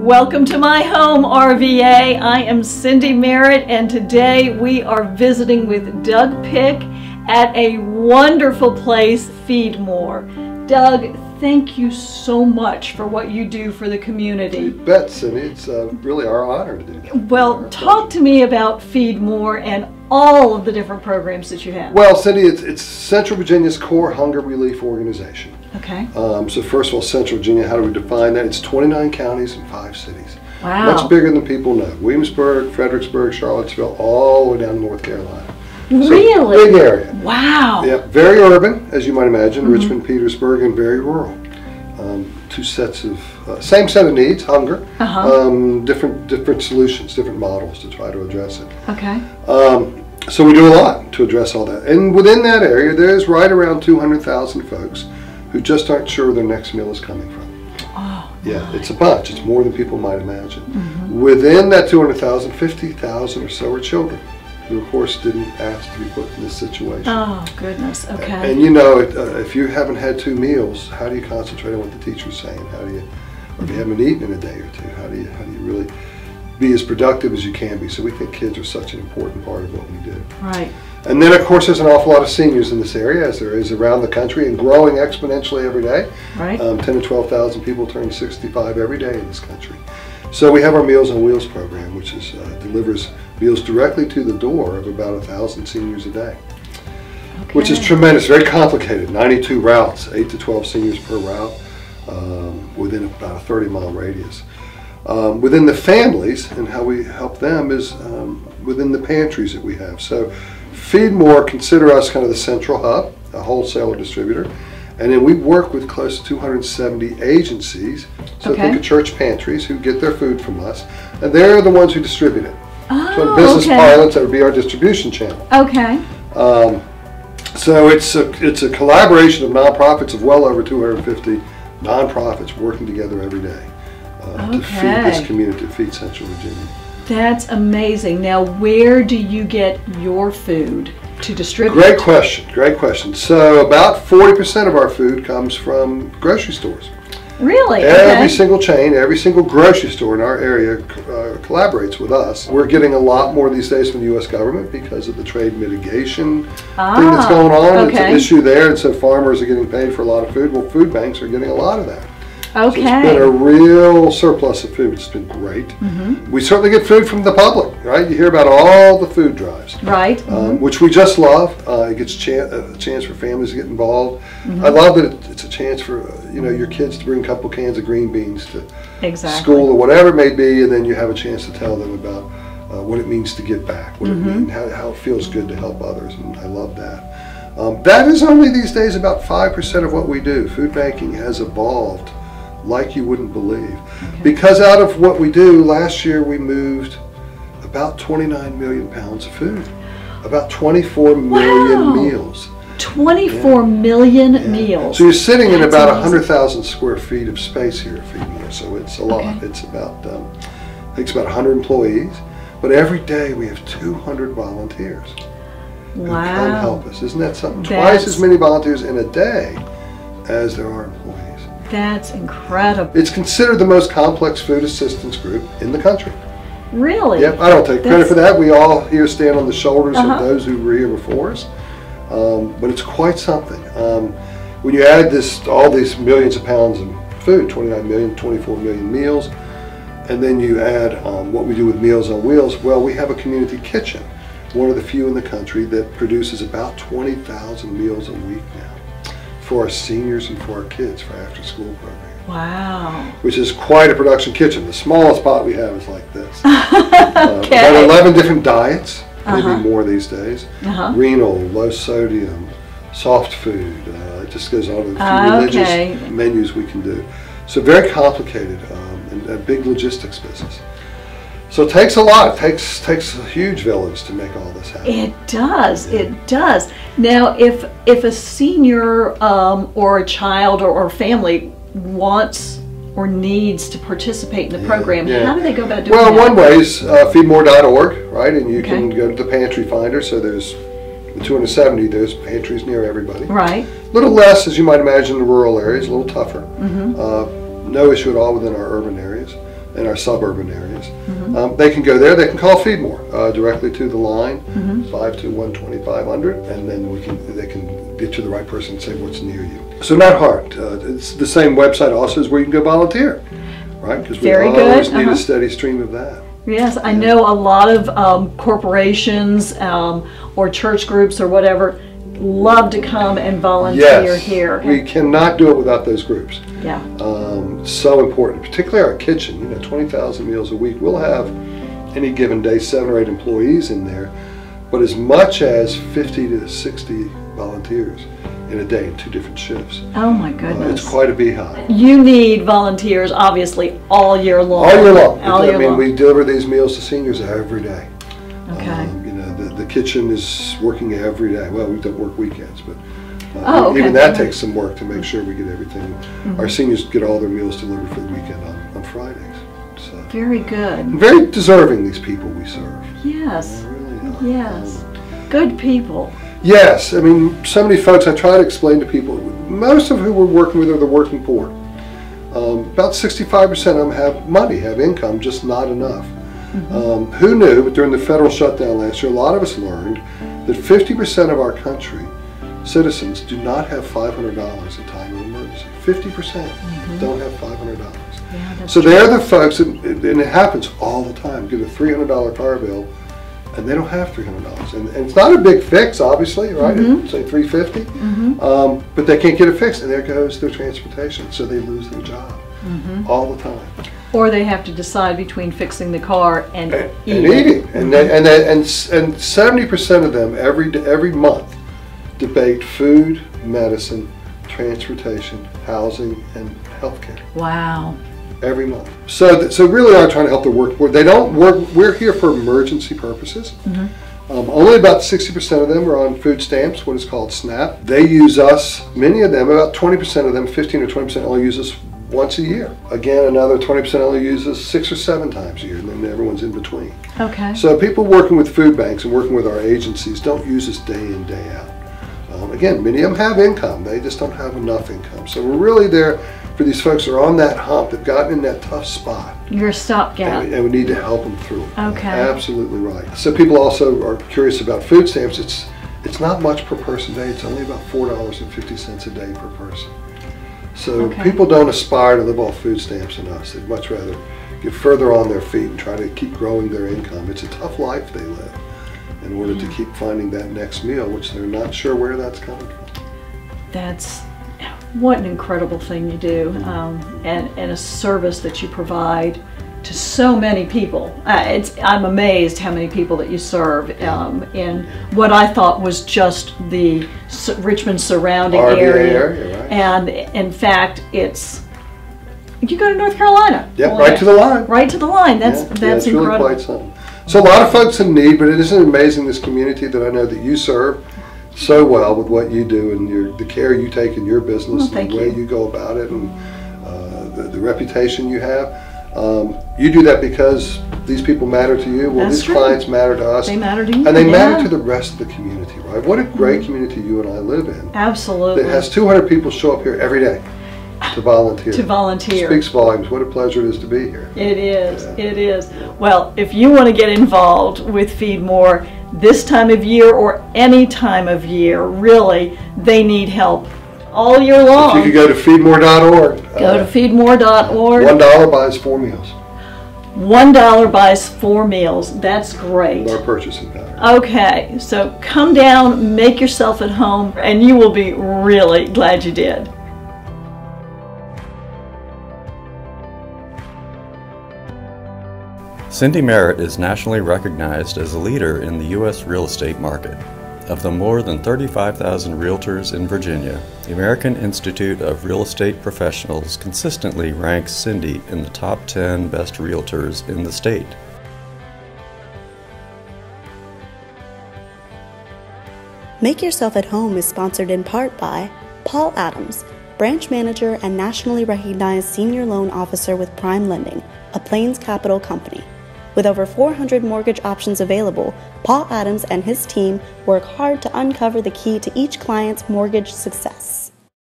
Welcome to my home, RVA. I am Cindy Merritt, and today we are visiting with Doug Pick at a wonderful place, Feed More. Doug, thank you so much for what you do for the community. You bet, Cindy. It's really our honor to do that. Well, talk to me about Feed More and all of the different programs that you have. Well, Cindy, it's Central Virginia's core hunger relief organization. Okay. So first of all, Central Virginia, how do we define that? It's 29 counties and 5 cities. Wow. Much bigger than people know. Williamsburg, Fredericksburg, Charlottesville, all the way down to North Carolina. Really? So, big area. Wow. Yeah, very urban, as you might imagine, Richmond, Petersburg, and very rural. Two sets of, same set of needs, hunger, different solutions, different models to try to address it. Okay. So we do a lot to address all that. And within that area, there's right around 200,000 folks who just aren't sure where their next meal is coming from. Oh, yeah, it's a bunch. It's more than people might imagine. Within that 200,000, 50,000 or so are children who, of course, didn't ask to be put in this situation. Oh, goodness. Okay. And you know, if you haven't had 2 meals, how do you concentrate on what the teacher's saying? How do you, or if you haven't eaten in a day or two, how do you really be as productive as you can be? So we think kids are such an important part of what we do. Right. And then, of course, there's an awful lot of seniors in this area, as there is around the country, and growing exponentially every day. Right. 10 to 12,000 people turn 65 every day in this country. So we have our Meals on Wheels program, which is delivers meals directly to the door of about 1,000 seniors a day, which is tremendous. Very complicated. 92 routes, 8 to 12 seniors per route, within about a 30-mile radius. Within the families, and how we help them is within the pantries that we have. So Feed More, consider us kind of the central hub, a wholesaler distributor, and then we work with close to 270 agencies. So think of church pantries who get their food from us, and they're the ones who distribute it. Oh, so in business parlance, that would be our distribution channel. Okay. So it's a collaboration of nonprofits, of well over 250 nonprofits working together every day to feed this community, to feed Central Virginia. That's amazing. Now, where do you get your food to distribute? Great question, great question. So about 40% of our food comes from grocery stores. Really? Every single chain, every single grocery store in our area collaborates with us. We're getting a lot more these days from the U.S. government because of the trade mitigation thing that's going on. It's an issue there, and so farmers are getting paid for a lot of food. Well, food banks are getting a lot of that. Okay. So it's been a real surplus of food. It's been great. We certainly get food from the public, right? You hear about all the food drives, right? Which we just love. It gets a chance for families to get involved. I love that it's a chance for your kids to bring a couple cans of green beans to school or whatever it may be, and then you have a chance to tell them about what it means to give back, what it means, how it feels good to help others, and I love that. That is only these days about 5% of what we do. Food banking has evolved like you wouldn't believe. Because out of what we do, last year we moved about 29 million pounds of food, about 24 million meals. 24 million meals. So you're sitting in about 100,000 square feet of space here at Feed More, so it's a lot. It's about, takes about 100 employees, but every day we have 200 volunteers who come help us. Isn't that something? Twice as many volunteers in a day as there are employees. That's incredible. It's considered the most complex food assistance group in the country. Really? Yep, I don't take credit for that. We all here stand on the shoulders of those who were here before us. But it's quite something. When you add all these millions of pounds of food, 29 million, 24 million meals, and then you add what we do with Meals on Wheels, well, we have a community kitchen, one of the few in the country that produces about 20,000 meals a week now, for our seniors and for our kids for after-school programs. Wow. Which is quite a production kitchen. The smallest pot we have is like this. About 11 different diets, maybe more these days. Renal, low sodium, soft food. It just goes on with a few religious menus we can do. So very complicated and a big logistics business. So it takes a lot. It takes a huge village to make all this happen. It does. Yeah. It does. Now, if a senior or a child or family wants or needs to participate in the program, how do they go about doing that? Well, one way is feedmore.org, right? And you can go to the pantry finder. So there's 270. There's pantries near everybody. Right. A little less, as you might imagine, in the rural areas. A little tougher. No issue at all within our urban areas. in our suburban areas. They can go there. They can call Feedmore directly to the line, 521-2500, and then they can get you the right person and say what's near you. So not hard. It's the same website also is where you can go volunteer, right? Because we always need a steady stream of that. Yes, I know a lot of corporations or church groups or whatever love to come and volunteer here. We cannot do it without those groups. Yeah. So important, particularly our kitchen. 20,000 meals a week. We'll have any given day 7 or 8 employees in there, but as much as 50 to 60 volunteers in a day in 2 different shifts. Oh my goodness. It's quite a beehive. You need volunteers obviously all year long. All year long. All year long. We deliver these meals to seniors every day. Okay. The kitchen is working every day. Well, we don't work weekends, but okay. even that takes some work to make sure we get everything. Our seniors get all their meals delivered for the weekend on Fridays. So. Very good. And very deserving, these people we serve. Yes. They really are. Yes. Good people. Yes. I mean, so many folks, I try to explain to people, most of who we're working with are the working poor. About 65% of them have money, have income, just not enough. Who knew, but during the federal shutdown last year, a lot of us learned that 50% of our country, citizens, do not have $500 in time of emergency. 50% don't have $500. Yeah, so they're the folks, and it happens all the time, get a $300 car bill, and they don't have $300. And it's not a big fix, obviously, right? Say $350, but they can't get it fixed, and there goes their transportation, so they lose their job all the time. Or they have to decide between fixing the car and eating. And 70% of them every month debate food, medicine, transportation, housing, and healthcare. Wow. Every month. So really are trying to help the workforce. They don't work. We're here for emergency purposes. Only about 60% of them are on food stamps, what is called SNAP. They use us. Many of them, about 20% of them, 15 or 20% only use us once a year. Again, another 20% only use us 6 or 7 times a year, and then everyone's in between. Okay. So people working with food banks and working with our agencies don't use us day in, day out. Again, many of them have income. They just don't have enough income. So we're really there for these folks who are on that hump, they've gotten in that tough spot. You're a stopgap. And we need to help them through it. Okay. Absolutely right. So people also are curious about food stamps. It's not much per person a day. It's only about $4.50 a day per person. So people don't aspire to live off food stamps than us. They'd much rather get further on their feet and try to keep growing their income. It's a tough life they live in order to keep finding that next meal, which they're not sure where that's coming from. What an incredible thing you do, and a service that you provide to so many people. I'm amazed how many people that you serve in what I thought was just the Richmond surrounding area. Right. And in fact, you go to North Carolina. Yep, right to the line. Right to the line. That's it's incredible. Really quite something. So a lot of folks in need, but it isn't amazing, this community that I know that you serve so well with what you do and the care you take in your business, and the way you go about it, and the reputation you have. You do that because these people matter to you. Well, these clients matter to us. They matter to you. And they matter to the rest of the community, right? What a great community you and I live in. Absolutely. It has 200 people show up here every day to volunteer. To volunteer. It speaks volumes. What a pleasure it is to be here. It is. Yeah. It is. Well, if you want to get involved with Feedmore this time of year or any time of year, really, they need help all year long. If you could go to feedmore.org. Go to feedmore.org. $1 buys 4 meals. $1 buys 4 meals. That's great. Our purchasing power. Okay, so come down, make yourself at home, and you will be really glad you did. Cindy Merritt is nationally recognized as a leader in the U.S. real estate market. Of the more than 35,000 realtors in Virginia, the American Institute of Real Estate Professionals consistently ranks Cindy in the top 10 best realtors in the state. Make Yourself at Home is sponsored in part by Paul Adams, branch manager and nationally recognized senior loan officer with Prime Lending, a Plains Capital company. With over 400 mortgage options available, Paul Adams and his team work hard to uncover the key to each client's mortgage success.